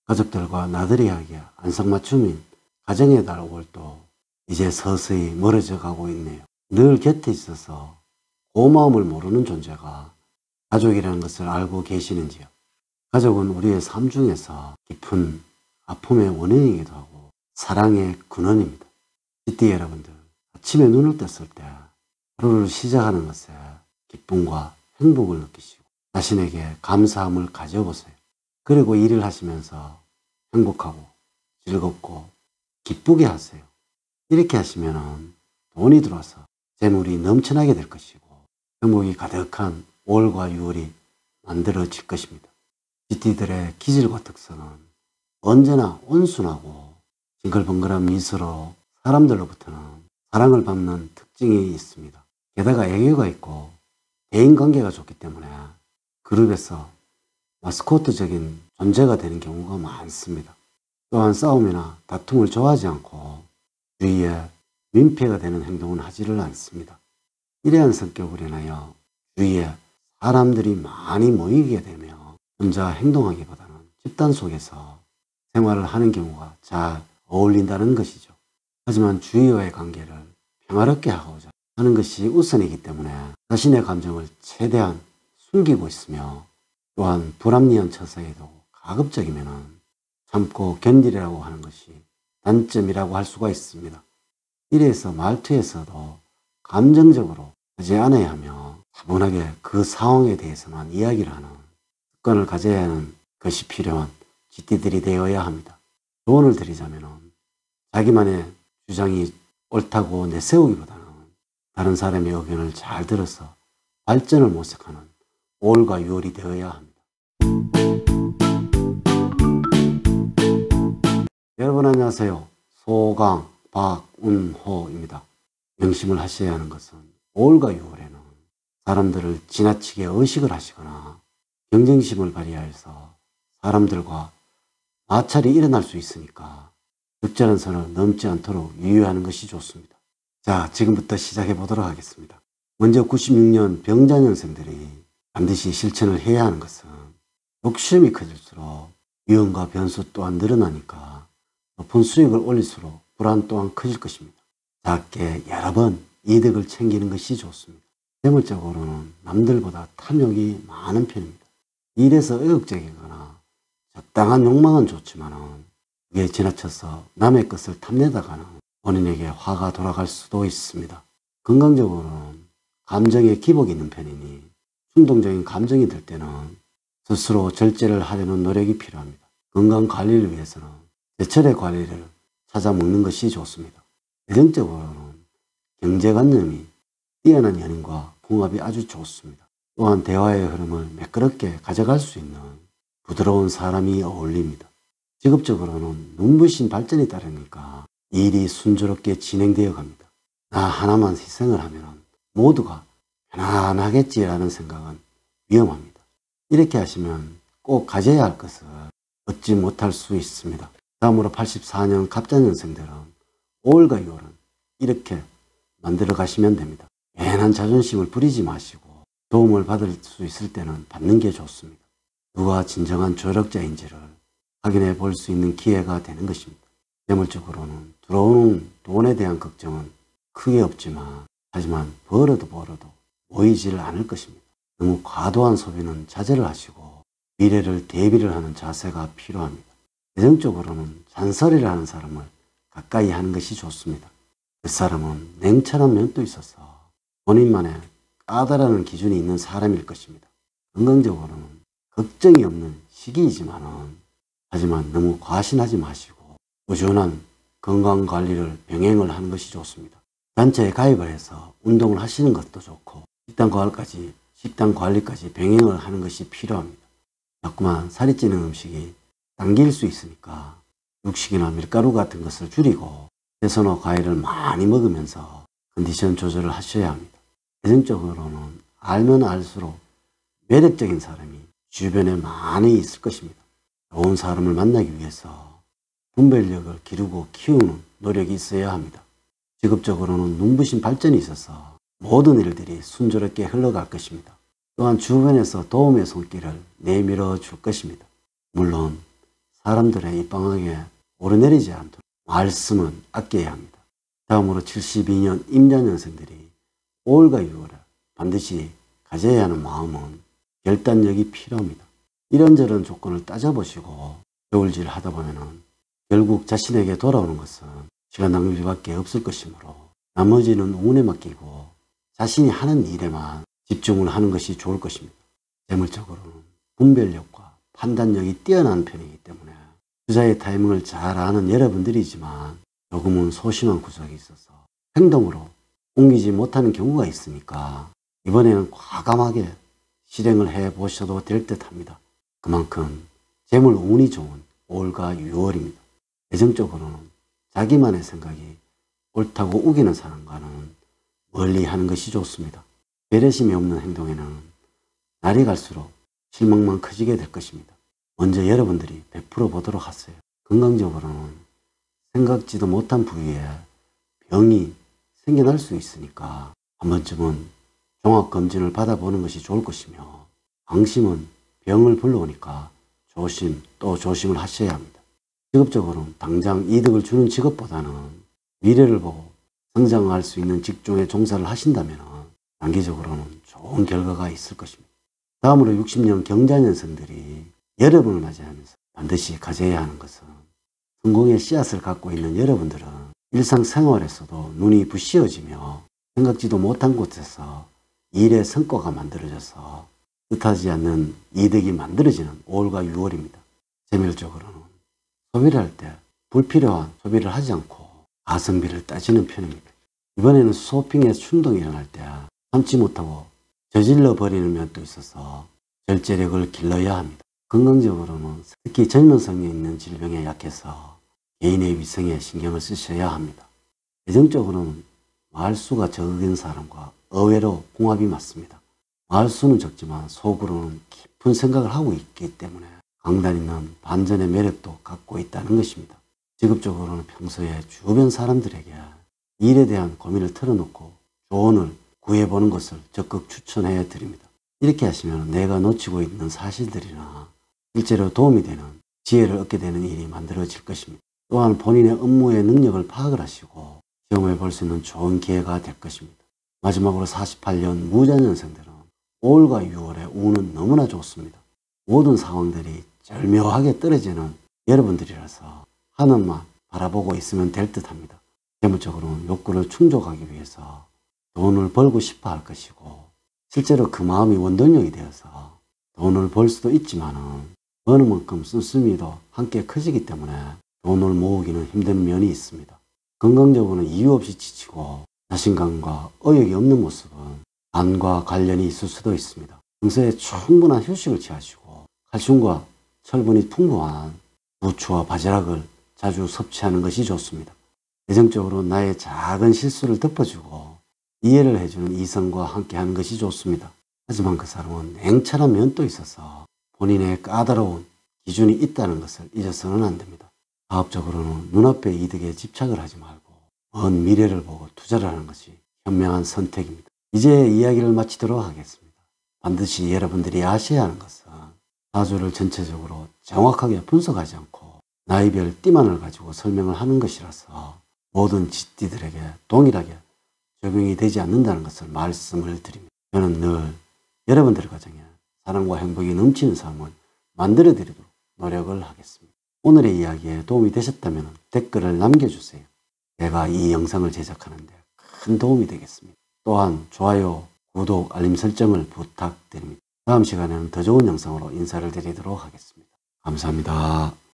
가족들과 나들이 하기에 안성맞춤인 가정의 달 5월도 이제 서서히 멀어져 가고 있네요. 늘 곁에 있어서 고마움을 모르는 존재가 가족이라는 것을 알고 계시는지요? 가족은 우리의 삶 중에서 깊은 아픔의 원인이기도 하고 사랑의 근원입니다. GT 여러분들, 아침에 눈을 떴을 때 하루를 시작하는 것에 기쁨과 행복을 느끼시고 자신에게 감사함을 가져보세요. 그리고 일을 하시면서 행복하고 즐겁고 기쁘게 하세요. 이렇게 하시면 돈이 들어와서 재물이 넘쳐나게 될 것이고 행복이 가득한 5월과 6월이 만들어질 것입니다. GT들의 기질과 특성은 언제나 온순하고 징글벙글한 미소로 사람들로부터는 사랑을 받는 특징이 있습니다. 게다가 애교가 있고 대인관계가 좋기 때문에 그룹에서 마스코트적인 존재가 되는 경우가 많습니다. 또한 싸움이나 다툼을 좋아하지 않고 주위에 민폐가 되는 행동은 하지를 않습니다. 이러한 성격으로 인하여 주위에 사람들이 많이 모이게 되며 혼자 행동하기보다는 집단 속에서 생활을 하는 경우가 잘 어울린다는 것이죠. 하지만 주위와의 관계를 평화롭게 하고자 하는 것이 우선이기 때문에 자신의 감정을 최대한 숨기고 있으며 또한 불합리한 처사에도 가급적이면 참고 견디라고 하는 것이 단점이라고 할 수가 있습니다. 이래서 말투에서도 감정적으로 하지 않아야 하며 차분하게 그 상황에 대해서만 이야기를 하는 습관을 가져야 하는 것이 필요한 GT들이 되어야 합니다. 조언을 드리자면 자기만의 주장이 옳다고 내세우기보다는 다른 사람의 의견을 잘 들어서 발전을 모색하는 5월과 6월이 되어야 합니다. 여러분 안녕하세요. 소강 박운호입니다. 명심을 하셔야 하는 것은 5월과 6월에는 사람들을 지나치게 의식을 하시거나 경쟁심을 발휘하여서 사람들과 마찰이 일어날 수 있으니까 적절한 선을 넘지 않도록 유의하는 것이 좋습니다. 자, 지금부터 시작해 보도록 하겠습니다. 먼저 96년 병자년생들이 반드시 실천을 해야 하는 것은 욕심이 커질수록 위험과 변수 또한 늘어나니까 높은 수익을 올릴수록 불안 또한 커질 것입니다. 작게 여러 번 이득을 챙기는 것이 좋습니다. 재물적으로는 남들보다 탐욕이 많은 편입니다. 일에서 의욕적이거나 적당한 욕망은 좋지만 그게 지나쳐서 남의 것을 탐내다가는 본인에게 화가 돌아갈 수도 있습니다. 건강적으로는 감정에 기복이 있는 편이니 충동적인 감정이 들 때는 스스로 절제를 하려는 노력이 필요합니다. 건강 관리를 위해서는 제철의 관리를 찾아 먹는 것이 좋습니다. 재정적으로는 경제관념이 뛰어난 연인과 궁합이 아주 좋습니다. 또한 대화의 흐름을 매끄럽게 가져갈 수 있는 부드러운 사람이 어울립니다. 직업적으로는 눈부신 발전이 따르니까 일이 순조롭게 진행되어 갑니다. 나 하나만 희생을 하면 모두가 편안하겠지라는 생각은 위험합니다. 이렇게 하시면 꼭 가져야 할 것을 얻지 못할 수 있습니다. 다음으로 84년 갑자년생들은 5월과 6월은 이렇게 만들어 가시면 됩니다. 괜한 자존심을 부리지 마시고 도움을 받을 수 있을 때는 받는 게 좋습니다. 누가 진정한 조력자인지를 확인해 볼 수 있는 기회가 되는 것입니다. 재물적으로는 들어오는 돈에 대한 걱정은 크게 없지만 하지만 벌어도 모이지를 않을 것입니다. 너무 과도한 소비는 자제를 하시고 미래를 대비를 하는 자세가 필요합니다. 재정적으로는 잔소리를 하는 사람을 가까이 하는 것이 좋습니다. 그 사람은 냉철한 면도 있어서 본인만의 까다라는 기준이 있는 사람일 것입니다. 건강적으로는 걱정이 없는 시기이지만은 하지만 너무 과신하지 마시고 꾸준한 건강관리를 병행을 하는 것이 좋습니다. 단체에 가입을 해서 운동을 하시는 것도 좋고 식단 관리까지 병행을 하는 것이 필요합니다. 자꾸만 살이 찌는 음식이 당길 수 있으니까 육식이나 밀가루 같은 것을 줄이고 채소나 과일을 많이 먹으면서 컨디션 조절을 하셔야 합니다. 재정적으로는 알면 알수록 매력적인 사람이 주변에 많이 있을 것입니다. 좋은 사람을 만나기 위해서 분별력을 기르고 키우는 노력이 있어야 합니다. 직업적으로는 눈부신 발전이 있어서 모든 일들이 순조롭게 흘러갈 것입니다. 또한 주변에서 도움의 손길을 내밀어 줄 것입니다. 물론 사람들의 입방아에 오르내리지 않도록 말씀은 아껴야 합니다. 다음으로 72년 임자년생들이 5월과 6월에 반드시 가져야 하는 마음은 결단력이 필요합니다. 이런저런 조건을 따져보시고 겨울질 하다 보면 결국 자신에게 돌아오는 것은 시간 낭비밖에 없을 것이므로 나머지는 운에 맡기고 자신이 하는 일에만 집중을 하는 것이 좋을 것입니다. 재물적으로는 분별력과 판단력이 뛰어난 편이기 때문에 투자의 타이밍을 잘 아는 여러분들이지만 조금은 소심한 구석이 있어서 행동으로 옮기지 못하는 경우가 있으니까 이번에는 과감하게 실행을 해보셔도 될 듯 합니다. 그만큼 재물 운이 좋은 5월과 6월입니다. 재정적으로는 자기만의 생각이 옳다고 우기는 사람과는 멀리 하는 것이 좋습니다. 배려심이 없는 행동에는 날이 갈수록 실망만 커지게 될 것입니다. 먼저 여러분들이 베풀어 보도록 하세요. 건강적으로는 생각지도 못한 부위에 병이 생겨날 수 있으니까 한 번쯤은 종합검진을 받아보는 것이 좋을 것이며, 방심은 병을 불러오니까 조심 또 조심을 하셔야 합니다. 직업적으로는 당장 이득을 주는 직업보다는 미래를 보고 성장할 수 있는 직종에 종사를 하신다면 단기적으로는 좋은 결과가 있을 것입니다. 다음으로 60년 경자년생들이 여러분을 맞이하면서 반드시 가져야 하는 것은, 성공의 씨앗을 갖고 있는 여러분들은 일상생활에서도 눈이 부시어지며 생각지도 못한 곳에서 일의 성과가 만들어져서 뜻하지 않는 이득이 만들어지는 5월과 6월입니다. 재물적으로는 소비를 할 때 불필요한 소비를 하지 않고 가성비를 따지는 편입니다. 이번에는 쇼핑에 충동이 일어날 때 참지 못하고 저질러 버리는 면도 있어서 절제력을 길러야 합니다. 건강적으로는 특히 젊은성에 있는 질병에 약해서 개인의 위생에 신경을 쓰셔야 합니다. 재정적으로는 말수가 적은 사람과 의외로 궁합이 맞습니다. 말수는 적지만 속으로는 깊은 생각을 하고 있기 때문에 강단 있는 반전의 매력도 갖고 있다는 것입니다. 직업적으로는 평소에 주변 사람들에게 일에 대한 고민을 털어놓고 조언을 구해보는 것을 적극 추천해 드립니다. 이렇게 하시면 내가 놓치고 있는 사실들이나 실제로 도움이 되는 지혜를 얻게 되는 일이 만들어질 것입니다. 또한 본인의 업무의 능력을 파악을 하시고 시험해 볼 수 있는 좋은 기회가 될 것입니다. 마지막으로 48년 무자년생들은 5월과 6월의 운은 너무나 좋습니다. 모든 상황들이 절묘하게 떨어지는 여러분들이라서 하늘만 바라보고 있으면 될 듯 합니다. 재물적으로는 욕구를 충족하기 위해서 돈을 벌고 싶어 할 것이고, 실제로 그 마음이 원동력이 되어서 돈을 벌 수도 있지만은 어느 만큼 씀씀이도 함께 커지기 때문에 돈을 모으기는 힘든 면이 있습니다. 건강적으로는 이유 없이 지치고 자신감과 의욕이 없는 모습은 간과 관련이 있을 수도 있습니다. 평소에 충분한 휴식을 취하시고 칼슘과 철분이 풍부한 부추와 바지락을 자주 섭취하는 것이 좋습니다. 재정적으로 나의 작은 실수를 덮어주고 이해를 해주는 이성과 함께 하는 것이 좋습니다. 하지만 그 사람은 냉철한 면도 있어서 본인의 까다로운 기준이 있다는 것을 잊어서는 안 됩니다. 사업적으로는 눈앞의 이득에 집착을 하지 말고 먼 미래를 보고 투자를 하는 것이 현명한 선택입니다. 이제 이야기를 마치도록 하겠습니다. 반드시 여러분들이 아셔야 하는 것은 사주를 전체적으로 정확하게 분석하지 않고 나이별 띠만을 가지고 설명을 하는 것이라서 모든 쥐띠들에게 동일하게 적용이 되지 않는다는 것을 말씀을 드립니다. 저는 늘 여러분들의 가정에 사랑과 행복이 넘치는 삶을 만들어 드리도록 노력을 하겠습니다. 오늘의 이야기에 도움이 되셨다면 댓글을 남겨주세요. 제가 이 영상을 제작하는 데 큰 도움이 되겠습니다. 또한 좋아요, 구독, 알림 설정을 부탁드립니다. 다음 시간에는 더 좋은 영상으로 인사를 드리도록 하겠습니다. 감사합니다.